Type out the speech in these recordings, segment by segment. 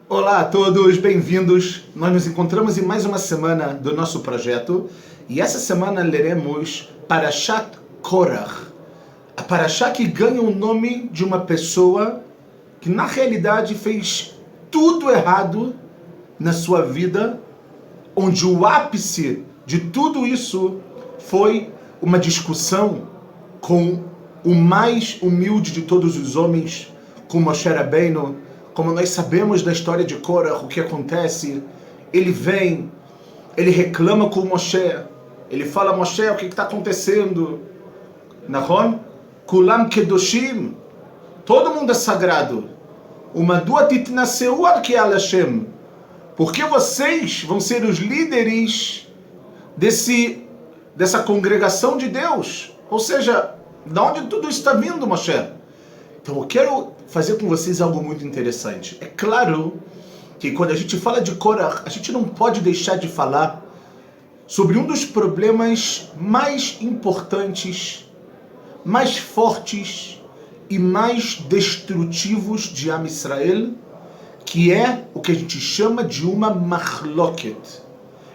Olá a todos, bem-vindos. Nós nos encontramos em mais uma semana do nosso projeto e essa semana leremos Parashat Korach, a Parashá que ganha o nome de uma pessoa que na realidade fez tudo errado na sua vida, onde o ápice de tudo isso foi uma discussão com o mais humilde de todos os homens, com Moshe Rabbeinu. Como nós sabemos da história de Korach, o que acontece, ele vem, ele reclama com Moshe, ele fala: Moshe, o que está acontecendo? Nahon? Kulam kedoshim, todo mundo é sagrado. Umadua titnaseu al Hashem, porque vocês vão ser os líderes dessa congregação de Deus. Ou seja, de onde tudo isso está vindo, Moshe? Então eu quero fazer com vocês algo muito interessante. É claro que quando a gente fala de Korach, a gente não pode deixar de falar sobre um dos problemas mais importantes, mais fortes e mais destrutivos de Am Israel, que é o que a gente chama de uma machloket.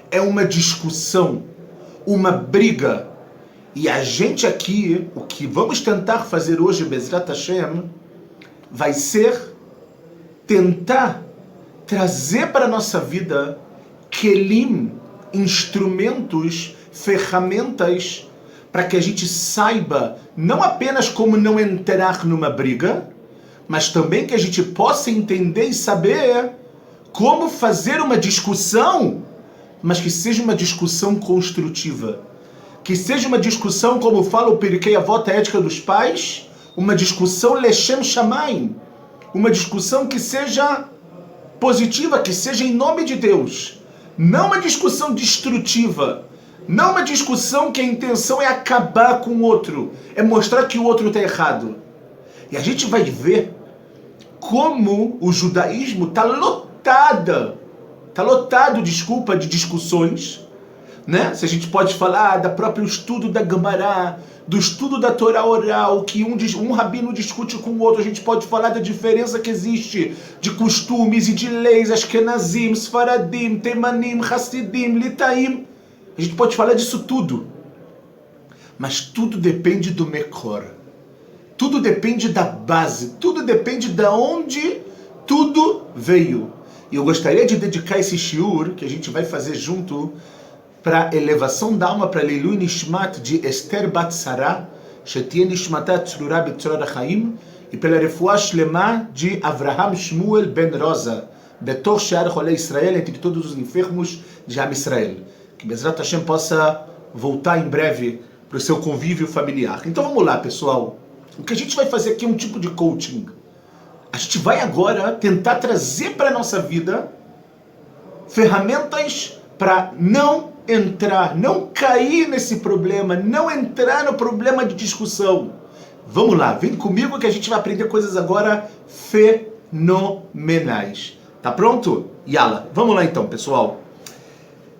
É uma discussão, uma briga. E a gente aqui, o que vamos tentar fazer hoje, Bezrat Hashem, vai ser tentar trazer para a nossa vida kelim, instrumentos, ferramentas, para que a gente saiba não apenas como não entrar numa briga, mas também que a gente possa entender e saber como fazer uma discussão, mas que seja uma discussão construtiva. Que seja uma discussão, como fala o Pirkei Avot, a ética dos pais, uma discussão Leshem Shamayim, uma discussão que seja positiva, que seja em nome de Deus. Não uma discussão destrutiva, não uma discussão que a intenção é acabar com o outro, é mostrar que o outro está errado. E a gente vai ver como o judaísmo está lotado, de discussões, né? Se a gente pode falar do próprio estudo da Gemara, do estudo da Torá oral, que um rabino discute com o outro, a gente pode falar da diferença que existe de costumes e de leis, Ashkenazim, Sfaradim, Temanim, Hassidim, Litaim. A gente pode falar disso tudo. Mas tudo depende do Mekor. Tudo depende da base. Tudo depende de onde tudo veio. E eu gostaria de dedicar esse shiur, que a gente vai fazer junto, para a elevação da alma, para Leilui Nishmat de Esther Bat Sarah, Shetie Nishmata Tzrura B'Tzorah Chaim, e pela refuah shlema de Avraham Shmuel Ben Rosa, Betor Shear Cholei Israel, entre todos os enfermos de Am Israel. Que Bezrat Hashem possa voltar em breve para o seu convívio familiar. Então vamos lá, pessoal. O que a gente vai fazer aqui é um tipo de coaching. A gente vai agora tentar trazer para a nossa vida ferramentas para não entrar, não cair nesse problema, não entrar no problema de discussão. Vamos lá, vem comigo que a gente vai aprender coisas agora fenomenais. Tá pronto? Yala, vamos lá então, pessoal.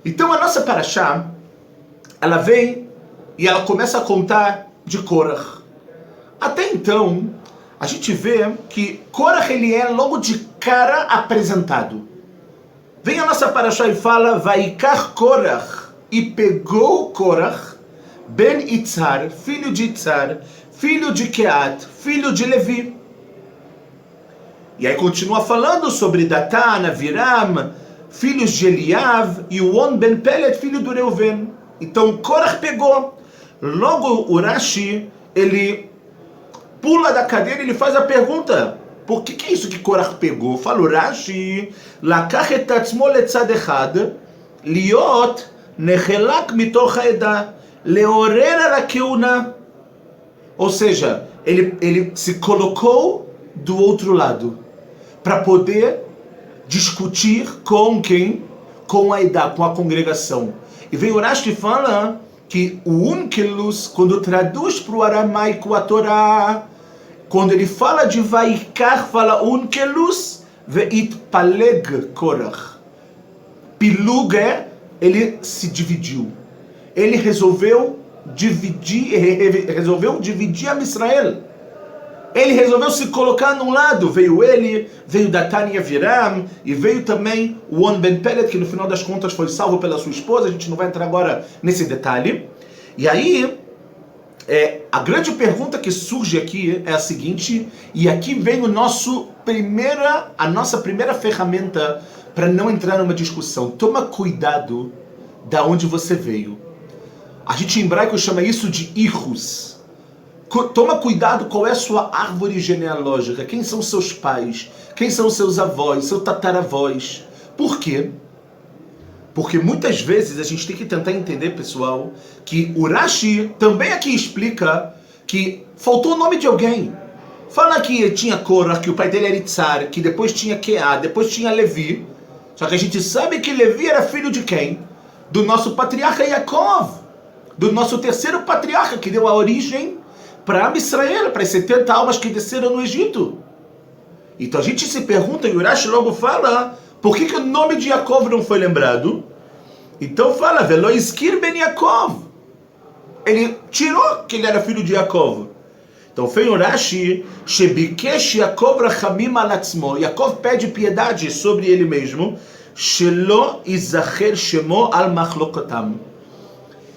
Então a nossa parashá, ela vem e ela começa a contar de Korach. Até então, a gente vê que Korach, ele é logo de cara apresentado. Vem a nossa parashá e fala: Vaikach Korach, e pegou Korach, Ben Itzar, filho de Itzar, filho de Keat, filho de Levi. E aí continua falando sobre Datan, Aviram, filhos de Eliav, e o On Ben Pelet, filho do Reuven. Então Korach pegou. Logo o Rashi, ele pula da cadeira e ele faz a pergunta: por que é isso que Korach pegou? Fala o Rashi: Lakach et atzmo letzad echad, liot nechelak mitoch haedah, leorer al hakeuna. Ou seja, ele se colocou do outro lado para poder discutir com quem? Com a Edá, com a congregação. E vem o Rashi que fala que o Unkelus, quando traduz para o aramaico a Torá, Quando ele fala de Vaikar, fala Unkelus veitpaleg Korach. Pilug é, ele se dividiu. Ele resolveu dividir a Israel. Ele resolveu se colocar num lado. Veio ele, veio Datan e Aviram, e veio também o On Ben Pelet, que no final das contas foi salvo pela sua esposa. A gente não vai entrar agora nesse detalhe. E aí, a grande pergunta que surge aqui é a seguinte, e aqui vem a nossa primeira ferramenta para não entrar numa discussão. Toma cuidado da onde você veio. A gente em hebraico chama isso de irus. Toma cuidado qual é a sua árvore genealógica. Quem são seus pais? Quem são seus avós? Seus tataravós? Por quê? Porque muitas vezes a gente tem que tentar entender, pessoal, que o Rashi também aqui explica que faltou o nome de alguém. Fala que tinha Korah, que o pai dele era Itzar, que depois tinha Keá, depois tinha Levi. Só que a gente sabe que Levi era filho de quem? Do nosso patriarca Yaakov. Do nosso terceiro patriarca, que deu a origem para Israel, para as 70 almas que desceram no Egito. Então a gente se pergunta, e o Rashi logo fala, por que o nome de Yaakov não foi lembrado? Então fala, Velo Izkir ben Yaakov. Ele tirou que ele era filho de Yaakov. Então foi o Rashi, Shebikesh Yaakov rachamim al atzmo. Yaakov pede piedade sobre ele mesmo, Shelo izacher shemo al machlokotam.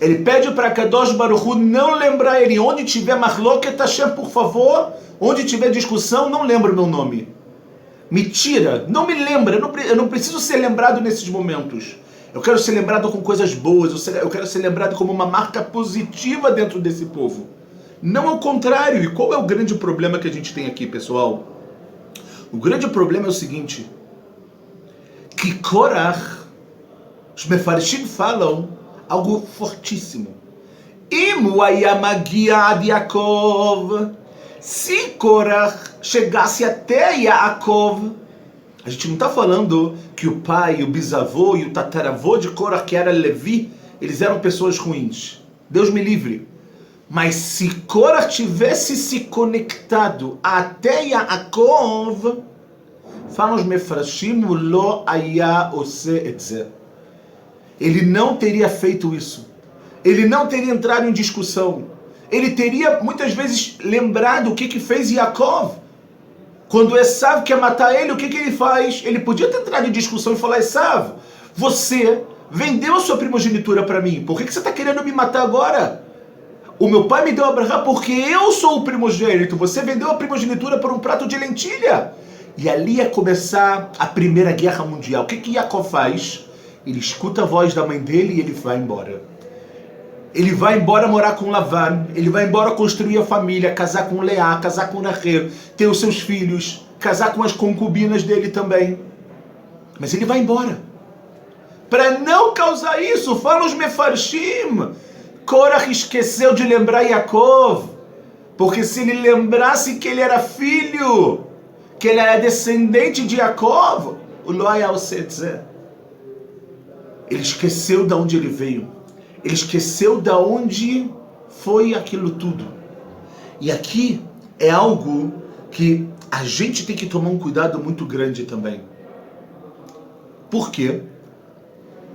Ele pede para Kadosh Baruch Hu não lembrar ele. Onde tiver machloket, Hashem, por favor, onde tiver discussão, não lembra o meu nome. Me tira, não me lembra, eu não preciso ser lembrado nesses momentos. Eu quero ser lembrado com coisas boas, eu quero ser lembrado como uma marca positiva dentro desse povo. Não ao contrário. E qual é o grande problema que a gente tem aqui, pessoal? O grande problema é o seguinte, que Korach, os Mefarshim falam algo fortíssimo. Imu ayamagia ad Yaakov. Se Korach chegasse até Yaakov, a gente não está falando que o pai, o bisavô e o tataravô de Korach, que era Levi, eles eram pessoas ruins. Deus me livre. Mas se Korach tivesse se conectado até Yaakov, falam os Mefarshim, lo haya ose et ze. Ele não teria feito isso. Ele não teria entrado em discussão. Ele teria muitas vezes lembrado o que fez Yaakov. Quando Esav quer matar ele, o que ele faz? Ele podia ter entrado em discussão e falar, Esav, você vendeu a sua primogenitura para mim. Por que você está querendo me matar agora? O meu pai me deu Abraham porque eu sou o primogênito. Você vendeu a primogenitura por um prato de lentilha. E ali ia começar a Primeira Guerra Mundial. O que Yaakov faz? Ele escuta a voz da mãe dele e ele vai embora. Ele vai embora morar com Lavan, ele vai embora construir a família, casar com Leá, casar com Rachel, ter os seus filhos, casar com as concubinas dele também. Mas ele vai embora. Para não causar isso, fala os Mefarshim, Korach esqueceu de lembrar Yaakov, porque se ele lembrasse que ele era filho, que ele era descendente de Yaakov, o lo haya ose et ze. Ele esqueceu de onde ele veio. Ele esqueceu de onde foi aquilo tudo. E aqui é algo que a gente tem que tomar um cuidado muito grande também. Por quê?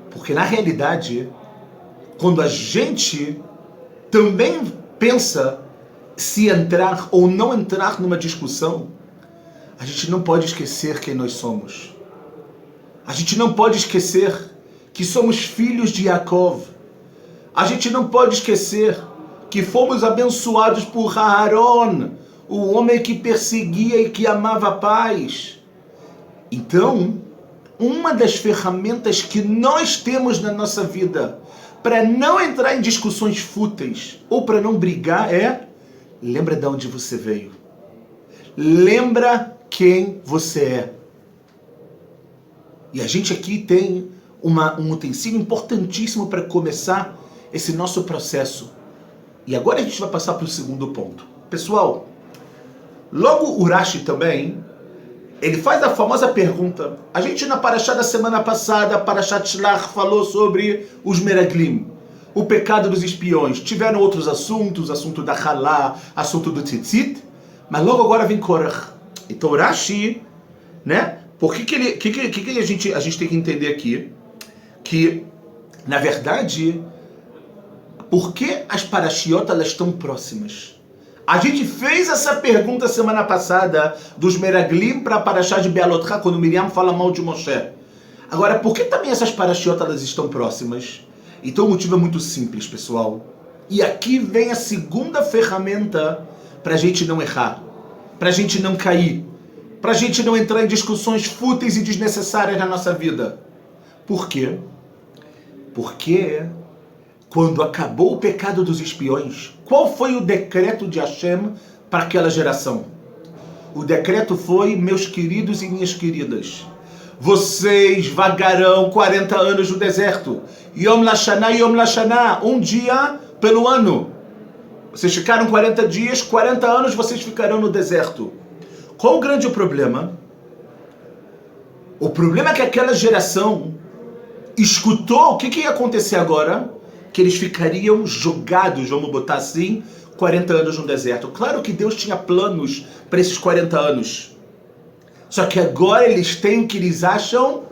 Porque na realidade, quando a gente também pensa se entrar ou não entrar numa discussão, a gente não pode esquecer quem nós somos. A gente não pode esquecer que somos filhos de Yaakov. A gente não pode esquecer que fomos abençoados por Aharon, o homem que perseguia e que amava a paz. Então, uma das ferramentas que nós temos na nossa vida para não entrar em discussões fúteis ou para não brigar é: lembra de onde você veio. Lembra quem você é. E a gente aqui tem um utensílio importantíssimo para começar esse nosso processo. E agora a gente vai passar para o segundo ponto. Pessoal, logo o Rashi também, ele faz a famosa pergunta. A gente na Parashá da semana passada, Parashat Shlach, falou sobre os Meraglim, o pecado dos espiões. Tiveram outros assuntos, assunto da Halá, assunto do Tzitzit, Mas logo agora vem Korach. Então Rashi, né? Por que a gente tem que entender aqui? Que, na verdade, por que as parashiot elas estão próximas? A gente fez essa pergunta semana passada dos Meraglim para a Parashá de Bealotcha, quando Miriam fala mal de Moshe. Agora, por que também essas parashiot elas estão próximas? Então o motivo é muito simples, pessoal. E aqui vem a segunda ferramenta para a gente não errar, para a gente não cair, para a gente não entrar em discussões fúteis e desnecessárias na nossa vida. Por quê? Porque quando acabou o pecado dos espiões, qual foi o decreto de Hashem para aquela geração? O decreto foi, meus queridos e minhas queridas, vocês vagarão 40 anos no deserto. Yom Lashaná, um dia pelo ano. Vocês ficaram 40 dias, 40 anos vocês ficarão no deserto. Qual o grande problema? O problema é que aquela geração escutou o que ia acontecer agora, que eles ficariam jogados, vamos botar assim, 40 anos no deserto. Claro que Deus tinha planos para esses 40 anos. Só que agora eles têm o que eles acham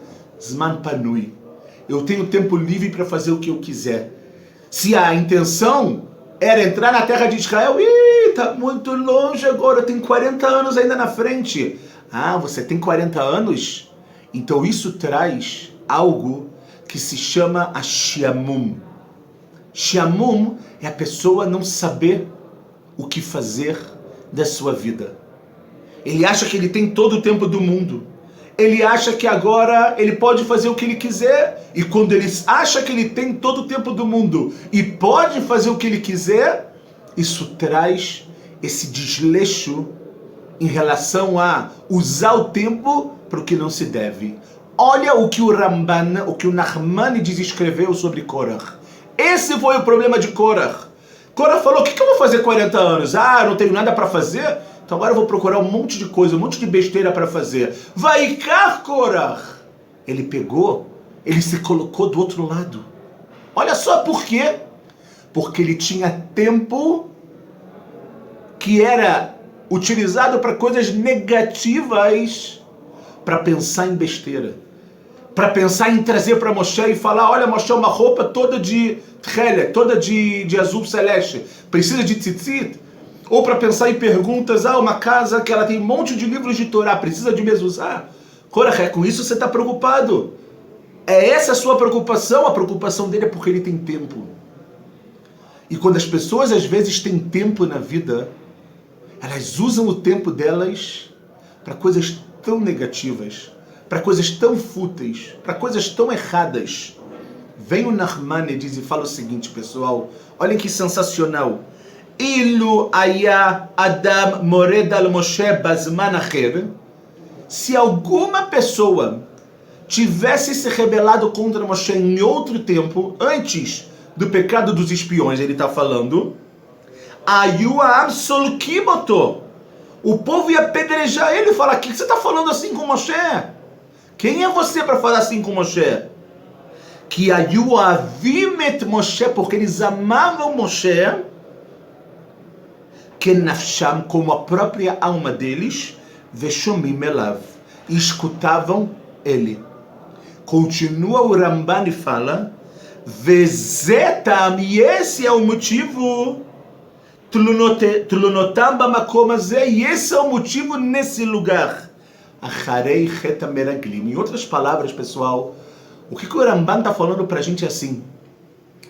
Zman Panui. Eu tenho tempo livre para fazer o que eu quiser. Se a intenção era entrar na terra de Israel, tá muito longe agora, tem 40 anos ainda na frente. Ah, você tem 40 anos? Então isso traz algo que se chama a Shiamum. Shiamum é a pessoa não saber o que fazer da sua vida. Ele acha que ele tem todo o tempo do mundo. Ele acha que agora ele pode fazer o que ele quiser. E quando ele acha que ele tem todo o tempo do mundo e pode fazer o que ele quiser, isso traz esse desleixo em relação a usar o tempo para o que não se deve. Olha o que o Ramban, o que o Nachmanides escreveu sobre Korach. Esse foi o problema de Korach. Korach falou, o que eu vou fazer 40 anos? Ah, não tenho nada para fazer? Então agora eu vou procurar um monte de coisa, um monte de besteira para fazer. Vaikar Korach. Ele pegou, ele se colocou do outro lado. Olha só por quê. Porque ele tinha tempo que era utilizado para coisas negativas, para pensar em besteira. Para pensar em trazer para Moshe e falar, olha Moshe, uma roupa toda de tchelet, toda de azul celeste, precisa de tzitzit? Ou para pensar em perguntas, uma casa que ela tem um monte de livros de Torá, precisa de mezuzá? Korach, com isso você está preocupado. É essa a sua preocupação? A preocupação dele é porque ele tem tempo. E quando as pessoas às vezes têm tempo na vida, elas usam o tempo delas para coisas tão negativas, para coisas tão fúteis, para coisas tão erradas. Vem o Nachmanides e fala o seguinte, pessoal, olhem que sensacional. Ilu aya Adam mored al Moshe bazman acher. Se alguma pessoa tivesse se rebelado contra Moshe em outro tempo, antes do pecado dos espiões, ele está falando, ayu absol kimoto. O povo ia apedrejar ele e falar, o que você está falando assim com Moshe? Quem é você para falar assim com Moshe? Que ayu avimet Moshe, porque eles amavam Moshe, que nafsham, como a própria alma deles, veshomim elav, e escutavam ele. Continua o Ramban e fala, vezetam, e esse é o motivo, tlunotam bamakom azeh, e esse é o motivo nesse lugar. Acharei cheta meraglim. Em outras palavras, pessoal, o que o Ramban está falando para a gente é assim,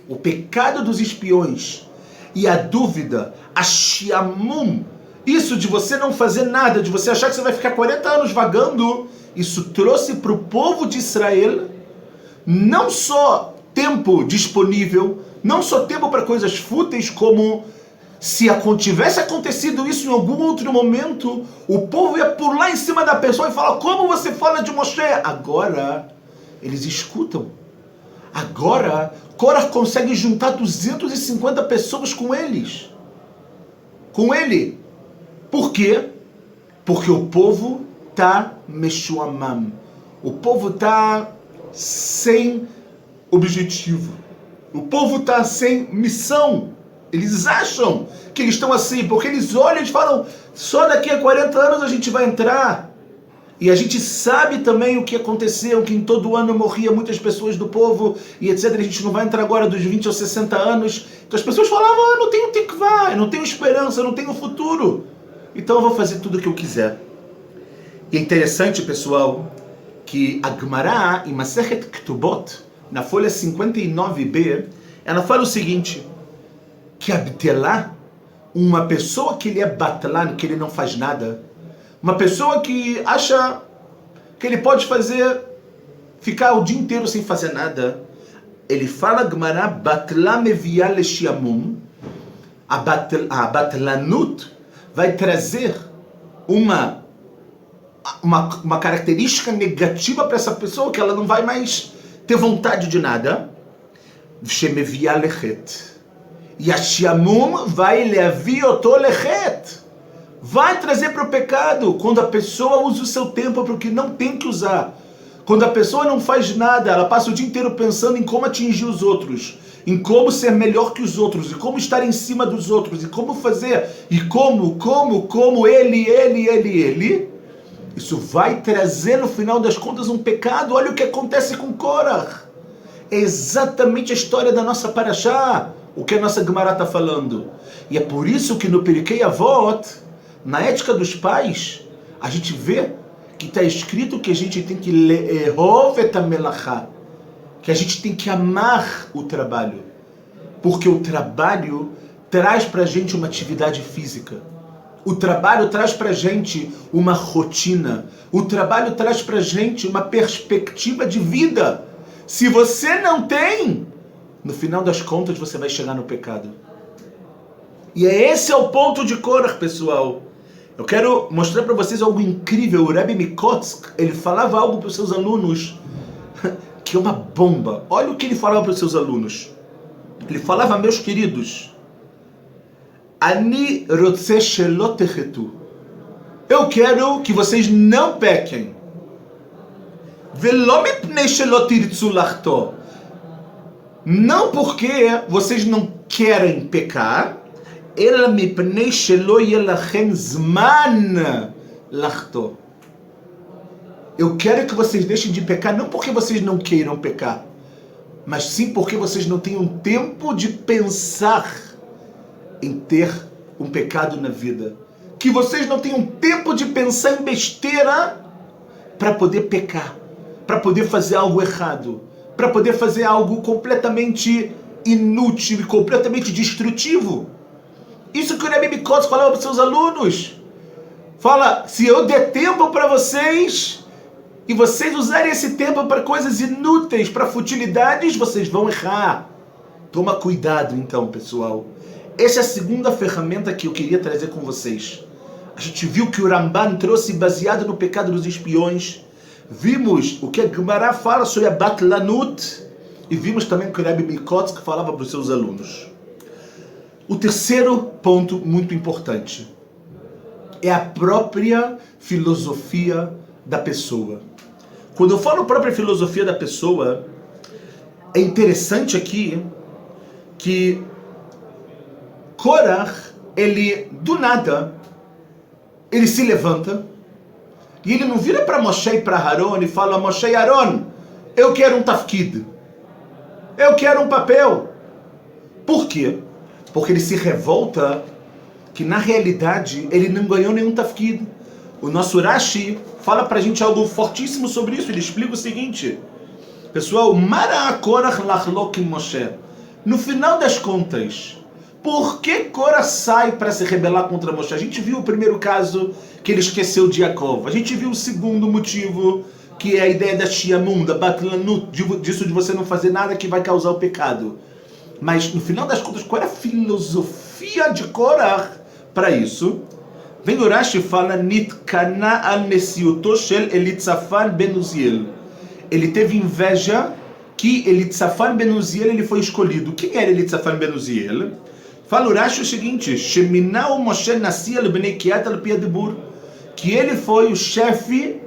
o pecado dos espiões e a dúvida, a shiamum, isso de você não fazer nada, de você achar que você vai ficar 40 anos vagando, isso trouxe para o povo de Israel não só tempo disponível, não só tempo para coisas fúteis, como se tivesse acontecido isso em algum outro momento, o povo ia pular em cima da pessoa e falar, como você fala de Moshe? Agora, eles escutam. Agora, Korach consegue juntar 250 pessoas com eles. Com ele. Por quê? Porque o povo está meshuamam. O povo está sem objetivo. O povo está sem missão. Eles acham que eles estão assim, porque eles olham e falam, só daqui a 40 anos a gente vai entrar. E a gente sabe também o que aconteceu, que em todo ano morria muitas pessoas do povo, e etc. A gente não vai entrar agora dos 20 aos 60 anos. Então as pessoas falavam, eu não tenho tikvah, eu não tenho esperança, eu não tenho futuro. Então eu vou fazer tudo o que eu quiser. E é interessante, pessoal, que a Gemara, em Masechet Ketubot, na folha 59b, ela fala o seguinte, que Abdelá, uma pessoa que ele é batlan, que ele não faz nada, uma pessoa que acha que ele pode ficar o dia inteiro sem fazer nada, ele fala, Gemara, batlan mevia leshiamum, a batlanut vai trazer uma característica negativa para essa pessoa, que ela não vai mais ter vontade de nada. Shemevia lechet. E a shiamum vai levi oto lechet. Vai trazer para o pecado, quando a pessoa usa o seu tempo para o que não tem que usar. Quando a pessoa não faz nada, ela passa o dia inteiro pensando em como atingir os outros, em como ser melhor que os outros, e como estar em cima dos outros, e como fazer, e como ele. Isso vai trazer, no final das contas, um pecado. Olha o que acontece com Korach. É exatamente a história da nossa Parashá, o que a nossa Gemara está falando. E é por isso que no Pirkei Avot, na ética dos pais, a gente vê que está escrito que a gente tem que le'ehov et ha-melachá, que a gente tem que amar o trabalho, porque o trabalho traz para a gente uma atividade física. O trabalho traz para a gente uma rotina. O trabalho traz para a gente uma perspectiva de vida. Se você não tem, no final das contas você vai chegar no pecado. E esse é o ponto de Korach, pessoal. Eu quero mostrar para vocês algo incrível. O Rebbe Mikotsk, ele falava algo para os seus alunos, que é uma bomba. Olha o que ele falava para os seus alunos. Ele falava, meus queridos, Ani rotze shelo techetu. Eu quero que vocês não pequem. Velo mipnei shelo tirtzu lachto. Não porque vocês não querem pecar, ela mipnei shelo yelachem zman lachto. Eu quero que vocês deixem de pecar, não porque vocês não queiram pecar, mas sim porque vocês não tenham tempo de pensar em ter um pecado na vida. Que vocês não tenham tempo de pensar em besteira para poder pecar, para poder fazer algo errado, para poder fazer algo completamente inútil e completamente destrutivo. Isso que o Rebbe Mikotsk falava para os seus alunos. Fala, se eu der tempo para vocês, e vocês usarem esse tempo para coisas inúteis, para futilidades, vocês vão errar. Toma cuidado então, pessoal. Essa é a segunda ferramenta que eu queria trazer com vocês. A gente viu que o Ramban trouxe baseado no pecado dos espiões. Vimos o que a Gemara fala sobre a Batlanut. E vimos também o que o Rebbe Mikotsk falava para os seus alunos. O terceiro ponto muito importante é a própria filosofia da pessoa. Quando eu falo própria filosofia da pessoa, é interessante aqui que Korach, ele, do nada, ele se levanta e ele não vira para Moshe e para Aaron e fala, Moshe e Aaron, eu quero um tafkid, eu quero um papel. Por quê? Porque ele se revolta que na realidade ele não ganhou nenhum tafkid. O nosso Rashi fala pra gente algo fortíssimo sobre isso. Ele explica o seguinte, pessoal, Mara Korach lachlok im Moshe. No final das contas, por que Korach sai para se rebelar contra Moshe? A gente viu o primeiro caso, que ele esqueceu de Yaakov. A gente viu o segundo motivo, que é a ideia da Shiamum, da Batlanut, disso de você não fazer nada que vai causar o pecado. Mas no final das contas, qual é a filosofia de Korach para isso? Vem o Rashi e fala, Nitkana al nesiuto shel Elitzafan ben Uziel. Ele teve inveja que Elitzafan ben Uziel ele foi escolhido. Quem era Elitzafan ben Uziel? Fala o Rashi o seguinte, Sheminau Moshe Nasi al bnei Keat al pi hadibur, que ele foi o chefe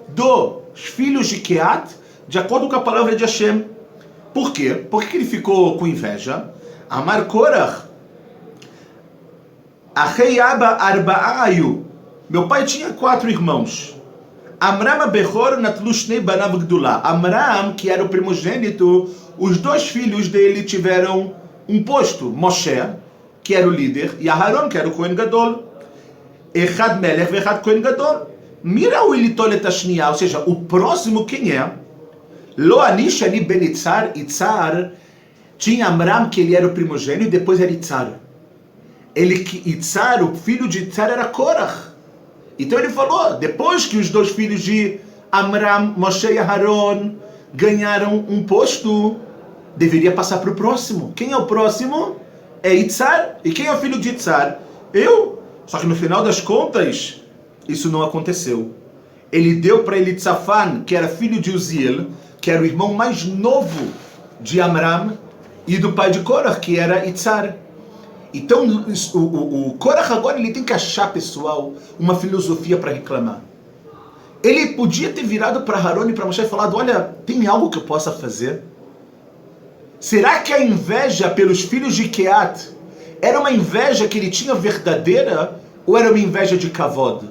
dos filhos de Keat, de acordo com a palavra de Hashem. Por quê? Por que ele ficou com inveja? Amar Korach, Achei Abba arba'ayu. Meu pai tinha 4 irmãos. Amram abechor natlu shnei banav gdulá. Amram, que era o primogênito, os 2 filhos dele tiveram um posto. Moshe, que era o líder, e Aharon, que era o Kohen Gadol. Echad melech vechad Kohen Gadol. Mira o ilitolet ashniya, ou seja, o próximo quem é? Lo ani shani ben Itzar. Itzar tinha Amram, que ele era o primogênito, e depois era Itzar. Itzar, o filho de Itzar era Korach. Então ele falou, depois que os 2 filhos de Amram, Moshe e Aharon ganharam um posto, deveria passar para o próximo. Quem é o próximo? É Itzar. E quem é o filho de Itzar? Eu. Só que no final das contas, isso não aconteceu. Ele deu para Elitzafan, que era filho de Uziel, que era o irmão mais novo de Amram, e do pai de Korach, que era Itzar. Então, o Korach agora ele tem que achar, pessoal, uma filosofia para reclamar. Ele podia ter virado para Aharon e para Moshe e falado, olha, tem algo que eu possa fazer? Será que a inveja pelos filhos de Keat era uma inveja que ele tinha verdadeira ou era uma inveja de kavod?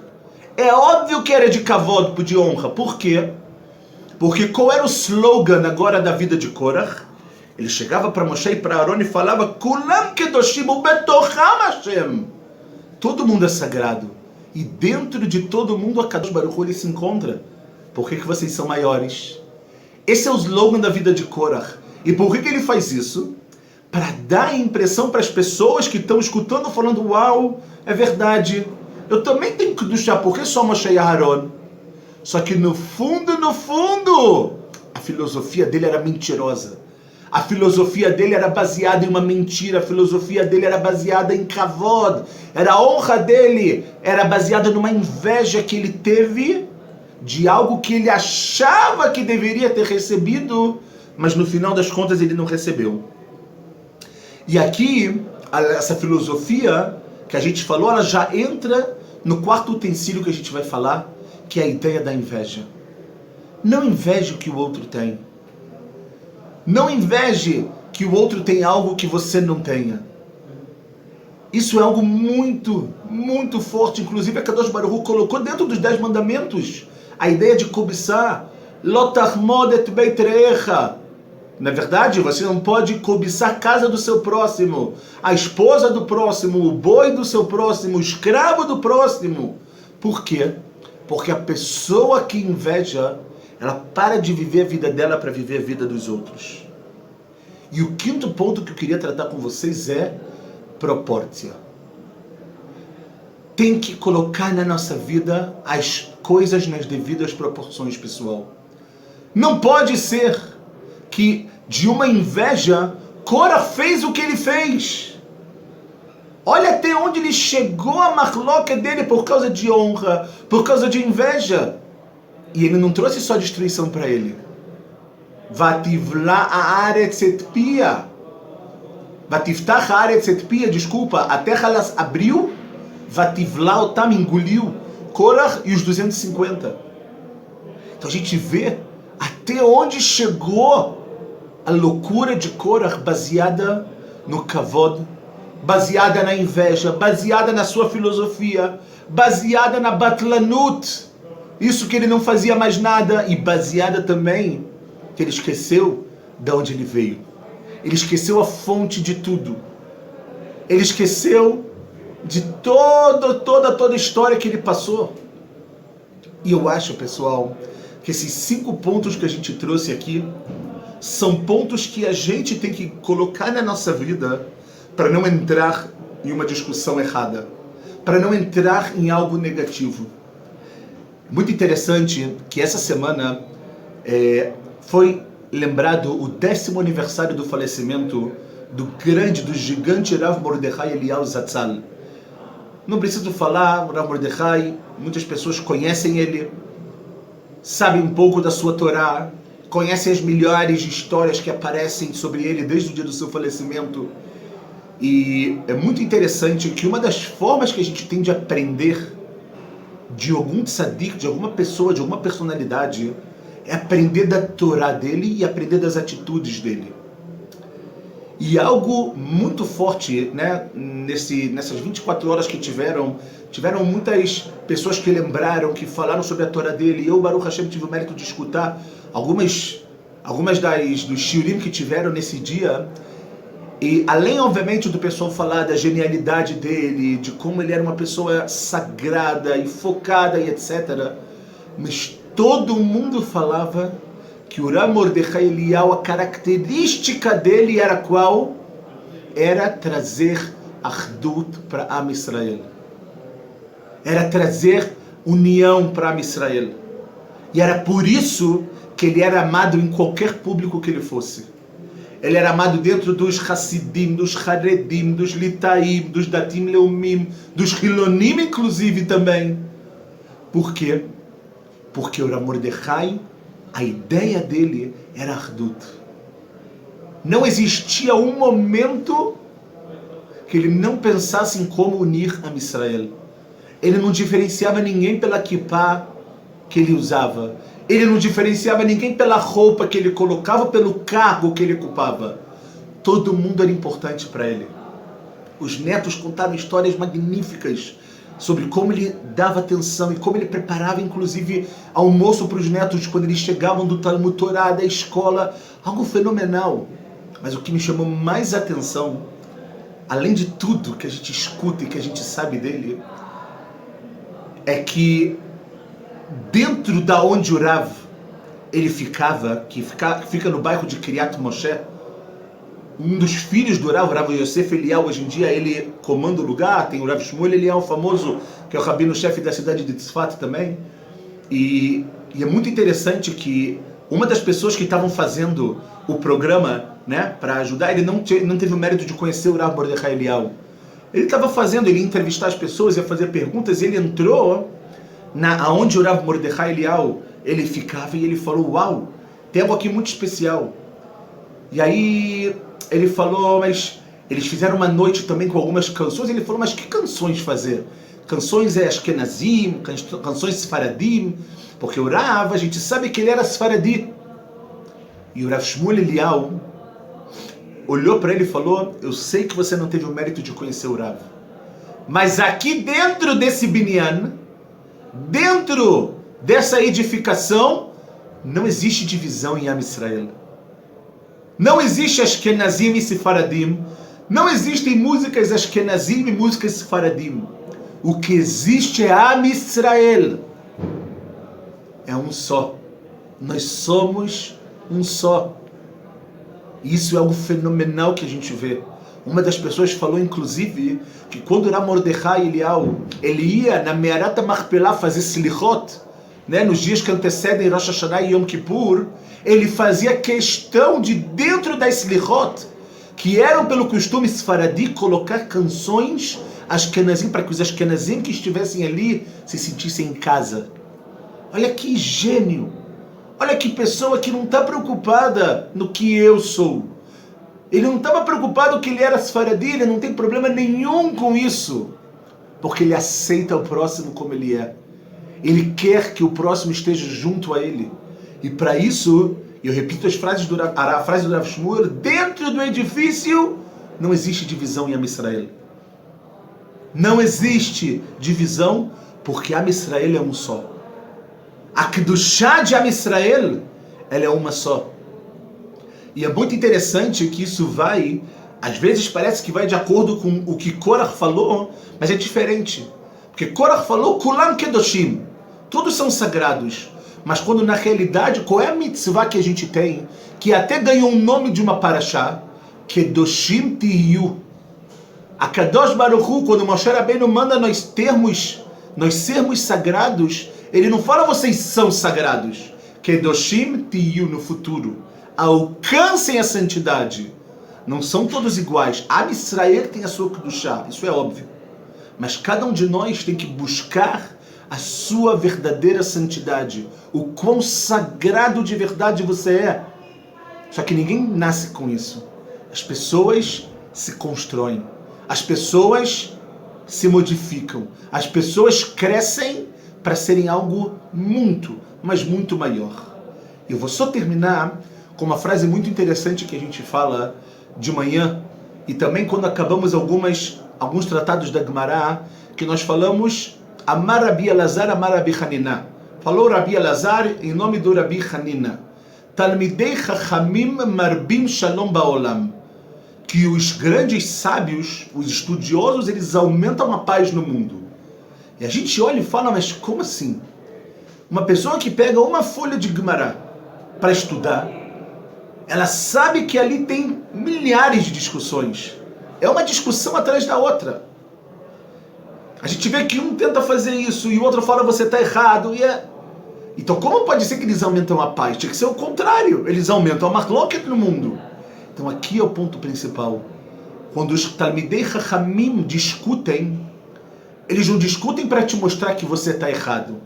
É óbvio que era de kavod, de honra. Por quê? Porque qual era o slogan agora da vida de Korach? Ele chegava para Moshe e para Aharon e falava Kulam kedoshim ubetocham Hashem. Todo mundo é sagrado. E dentro de todo mundo, a Kadosh Baruch Hu, ele se encontra. Por que vocês são maiores? Esse é o slogan da vida de Korach. E por que ele faz isso? Para dar a impressão para as pessoas que estão escutando, falando, uau, é verdade. Eu também tenho que duchar, porque só Moshe e Aharon. Só que no fundo, a filosofia dele era mentirosa. A filosofia dele era baseada em uma mentira, a filosofia dele era baseada em kavod, a honra dele era baseada numa inveja que ele teve de algo que ele achava que deveria ter recebido, mas no final das contas ele não recebeu. E aqui, essa filosofia que a gente falou, ela já entra no 4º utensílio que a gente vai falar, que é a ideia da inveja. Não inveje o que o outro tem. Não inveje que o outro tem algo que você não tenha. Isso é algo muito, muito forte. Inclusive, a Kadosh Baruch Hu colocou dentro dos 10 mandamentos a ideia de cobiçar. Lo tachmod et beit reecha. Na verdade, você não pode cobiçar a casa do seu próximo, a esposa do próximo, o boi do seu próximo, o escravo do próximo. Por quê? Porque a pessoa que inveja, ela para de viver a vida dela para viver a vida dos outros. E o 5º ponto que eu queria tratar com vocês é propórcia. Tem que colocar na nossa vida as coisas nas devidas proporções, pessoal. Não pode ser que de uma inveja, Korah fez o que ele fez. Olha até onde ele chegou, a marloca dele por causa de honra, por causa de inveja. E ele não trouxe só destruição para ele. Vativla haaretz et pia. Vatiftach haaretz et pia, desculpa, a terra ela abriu, vativla otam, engoliu Korah e os 250. Então a gente vê até onde chegou a loucura de Korah, baseada no kavod, baseada na inveja, baseada na sua filosofia, baseada na batlanut, isso que ele não fazia mais nada, e baseada também que ele esqueceu de onde ele veio. Ele esqueceu a fonte de tudo. Ele esqueceu de toda a história que ele passou. E eu acho, pessoal, que esses 5 pontos que a gente trouxe aqui são pontos que a gente tem que colocar na nossa vida para não entrar em uma discussão errada, para não entrar em algo negativo. Muito interessante que essa semana foi lembrado o 10º aniversário do falecimento do gigante Rav Mordechai Eliyahu Zatzal. Não preciso falar, Rav Mordechai, muitas pessoas conhecem ele, sabem um pouco da sua Torá, conhecem as milhares de histórias que aparecem sobre ele desde o dia do seu falecimento. E é muito interessante que uma das formas que a gente tem de aprender de algum tzadik, de alguma pessoa, de alguma personalidade, é aprender da Torá dele e aprender das atitudes dele. E algo muito forte, né, nessas 24 horas que tiveram muitas pessoas que lembraram, que falaram sobre a Torá dele. Eu, Baruch Hashem, tive o mérito de escutar algumas dos shiurim que tiveram nesse dia. E além, obviamente, do pessoal falar da genialidade dele, de como ele era uma pessoa sagrada e focada e etc., mas todo mundo falava que o Rav Mordechai Eliyahu, a característica dele era qual? Era trazer Achdut para Am Israel. Era trazer união para Am Israel. E era por isso que ele era amado em qualquer público que ele fosse. Ele era amado dentro dos Hassidim, dos Haredim, dos Litaim, dos Datim Leumim, dos Hilonim inclusive também. Por quê? Porque o Rav Mordechai, a ideia dele era Achdut. Não existia um momento que ele não pensasse em como unir Am Israel. Ele não diferenciava ninguém pela kippah que ele usava. Ele não diferenciava ninguém pela roupa que ele colocava, pelo cargo que ele ocupava. Todo mundo era importante para ele. Os netos contaram histórias magníficas sobre como ele dava atenção e como ele preparava, inclusive, almoço para os netos quando eles chegavam do Talmud Torá, da escola. Algo fenomenal. Mas o que me chamou mais atenção, além de tudo que a gente escuta e que a gente sabe dele, é que dentro da onde o Rav ele ficava, que fica no bairro de Kiryat Moshe, um dos filhos do Rav, o Rav Yosef Eliyahu, hoje em dia ele comanda o lugar. Tem o Rav Shmuel Eliyahu, famoso, que é o rabino-chefe da cidade de Tzfat também. E é muito interessante que uma das pessoas que estavam fazendo o programa, né, para ajudar, ele não teve o mérito de conhecer o Rav Mordechai Eliyahu. Ele estava fazendo, ele ia entrevistar as pessoas, ia fazer perguntas, e ele entrou aonde o Rav Mordechai Eliyahu ele ficava e ele falou: uau, tem algo aqui muito especial. E aí ele falou: mas eles fizeram uma noite também com algumas canções. Ele falou: mas que canções fazer? Canções Ashkenazim, canções Sfaradim, porque o Rav, a gente sabe que ele era Sfaradi. E o Rav Shmuel Eliyahu olhou para ele e falou: eu sei que você não teve o mérito de conhecer o Rav, mas aqui dentro desse binyan, dentro dessa edificação, não existe divisão em Am Israel. Não existe Ashkenazim e Sefaradim. Não existem músicas Ashkenazim e músicas Sefaradim. O que existe é Am Israel. É um só. Nós somos um só. Isso é algo fenomenal que a gente vê. Uma das pessoas falou, inclusive, que quando Rav Mordechai Eliyahu ele ia na Me'arat HaMachpelah fazer slichot, né, nos dias que antecedem Rosh Hashanah e Yom Kippur, ele fazia questão de, dentro das slichot, que eram pelo costume Sfaradi, colocar canções Ashkenazim, para que os Ashkenazim que estivessem ali se sentissem em casa. Olha que gênio! Olha que pessoa que não está preocupada no que eu sou. Ele não estava preocupado que ele era Sfaradi, ele não tem problema nenhum com isso, porque ele aceita o próximo como ele é. Ele quer que o próximo esteja junto a ele. E para isso, eu repito a frase do Rav Shmuel: dentro do edifício não existe divisão em Am Israel. Não existe divisão, porque Am Israel é um só. A Kedushá de Am Israel, ela é uma só. E é muito interessante que isso vai, às vezes parece que vai de acordo com o que Korach falou, mas é diferente. Porque Korach falou Kulam Kedoshim, todos são sagrados. Mas quando na realidade, qual é a mitzvah que a gente tem, que até ganhou um nome de uma parashá? Kedoshim Tiyu. A Kadosh Baruch Hu, quando Moshe Rabbeinu manda nós sermos sagrados, ele não fala vocês são sagrados. Kedoshim Tiyu no futuro. Alcancem a santidade. Não são todos iguais. Am Israel tem a sua Kedushá, isso é óbvio. Mas cada um de nós tem que buscar a sua verdadeira santidade. O quão sagrado de verdade você é. Só que ninguém nasce com isso. As pessoas se constroem. As pessoas se modificam. As pessoas crescem para serem algo muito, mas muito maior. Eu vou só terminar com uma frase muito interessante que a gente fala de manhã, e também quando acabamos alguns tratados da Gemara, que nós falamos Amar Rabi Elazar, Amar Rabi Hanina. Falou Rabi Elazar em nome do Rabi Hanina. Talmidei Chachamim Marbim Shalom Baolam. Que os grandes sábios, os estudiosos, eles aumentam a paz no mundo. E a gente olha e fala, mas como assim? Uma pessoa que pega uma folha de Gemara para estudar, ela sabe que ali tem milhares de discussões. É uma discussão atrás da outra. A gente vê que um tenta fazer isso e o outro fala você está errado. Então como pode ser que eles aumentam a paz? Tinha que ser o contrário. Eles aumentam a marloquet no mundo. Então aqui é o ponto principal. Quando os Talmidei Chachamim discutem, eles não discutem para te mostrar que você está errado.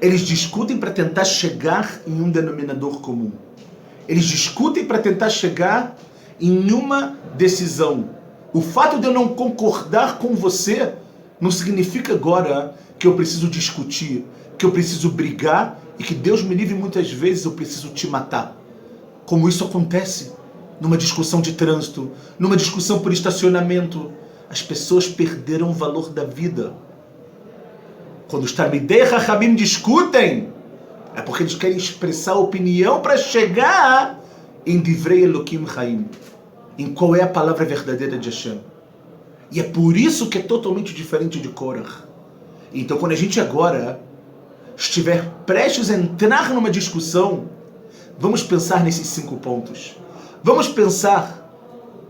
Eles discutem para tentar chegar em um denominador comum. Eles discutem para tentar chegar em uma decisão. O fato de eu não concordar com você não significa agora que eu preciso discutir, que eu preciso brigar e que Deus me livre, muitas vezes eu preciso te matar. Como isso acontece numa discussão de trânsito, numa discussão por estacionamento. As pessoas perderam o valor da vida. Quando os Talmidei Chachamim discutem, é porque eles querem expressar opinião para chegar em Divrei Elokim Chaim, em qual é a palavra verdadeira de Hashem. E é por isso que é totalmente diferente de Korach. Então quando a gente agora estiver prestes a entrar numa discussão, vamos pensar nesses 5 pontos. Vamos pensar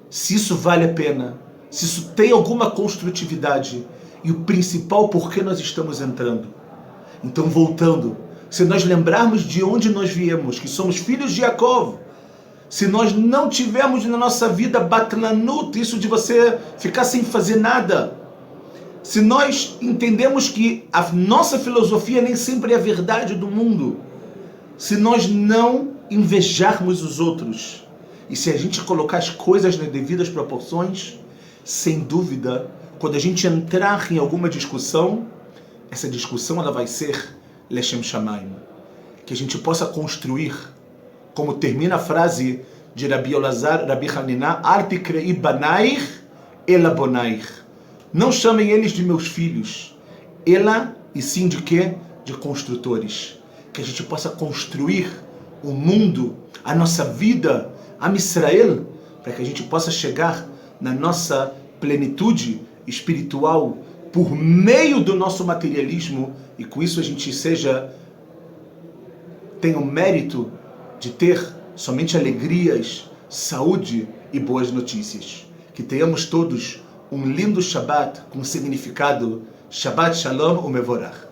se isso vale a pena, se isso tem alguma construtividade e o principal, por que nós estamos entrando. Então, voltando, se nós lembrarmos de onde nós viemos, que somos filhos de Yaakov, se nós não tivermos na nossa vida batlanut, isso de você ficar sem fazer nada, se nós entendemos que a nossa filosofia nem sempre é a verdade do mundo, se nós não invejarmos os outros, e se a gente colocar as coisas nas devidas proporções, sem dúvida, quando a gente entrar em alguma discussão, essa discussão ela vai ser Leshem Shamayim. Que a gente possa construir, como termina a frase de Rabi Elazar, Rabi Hanina, Arti krei banaich ela bonaich. Não chamem eles de meus filhos, ela e sim de quê? De construtores. Que a gente possa construir o mundo, a nossa vida, a Israel, para que a gente possa chegar na nossa plenitude espiritual por meio do nosso materialismo e com isso a gente tenha o mérito de ter somente alegrias, saúde e boas notícias. Que tenhamos todos um lindo Shabbat com significado Shabbat Shalom Umevorach.